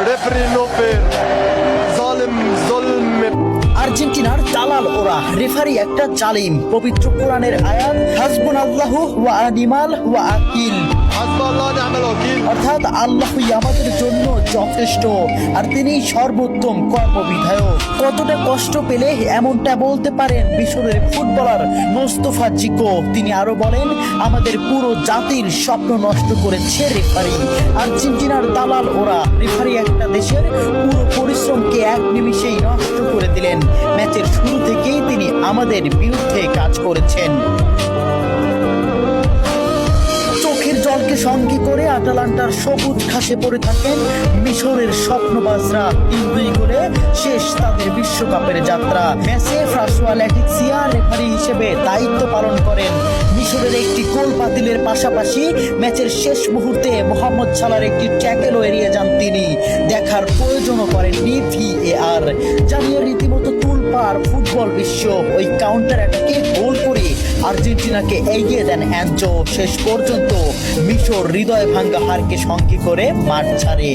Referee no fair, জালিম জুলম। আর্জেন্টিনার দালাল ওরা, রেফারি একটা জালিম। পবিত্র কোরআনের আয়াত হাসবুনাল্লাহু ওয়া নিমাল ওয়াকিল, হাসবাল্লাহ নি'মাল ওয়াকিল, অর্থাৎ আল্লাহই আমাদের জন্য যথেষ্ট আর তিনি সর্বোত্তম কর্মবিধায়ক। কতটা কষ্ট পেলে এমনটা বলতে পারেন মিশরের ফুটবলার মোস্তফা জিকো। তিনি আরো বলেন, আমাদের পুরো জাতির স্বপ্ন নষ্ট করেছে রেফারি। আর্জেন্টিনার দালাল ওরা, রেফারি একটা দেশের পুরো পরিশ্রমকে এক নিমিষেই নষ্ট করে দিলেন। ম্যাচের শুরু থেকেই তিনি আমাদের বিরুদ্ধে কাজ করেছেন। চোখের জলকে সঙ্গে করে আটালান্টার সবুজ ঘাসে পড়ে থাকেন মিশরের স্বপ্নবাজরা। 3-2 গোলে শেষ তাদের বিশ্বকাপের যাত্রা। ম্যাচে ফ্রাসোয়া ল্যাটিসিয়া রেফারি হিসেবে দায়িত্ব পালন করেন। মিশরের একটি গোল বাতিলের পাশাপাশি ম্যাচের শেষ মুহূর্তে মোহাম্মদ সালার একটি ট্যাকেলও এড়িয়ে যান তিনি। দেখার প্রয়োজনও করেননি VAR। জানিয়ে রীতিমতো তুলপাড় ফুটবল বিশ্ব। ওই কাউন্টার অ্যাটাকে গোল করে আর্জেন্টিনাকে এগিয়ে দেন অ্যানজো। শেষ পর্যন্ত মিশর হৃদয় ভাঙ্গা হারকে সঙ্গী করে মাঠ ছাড়ে।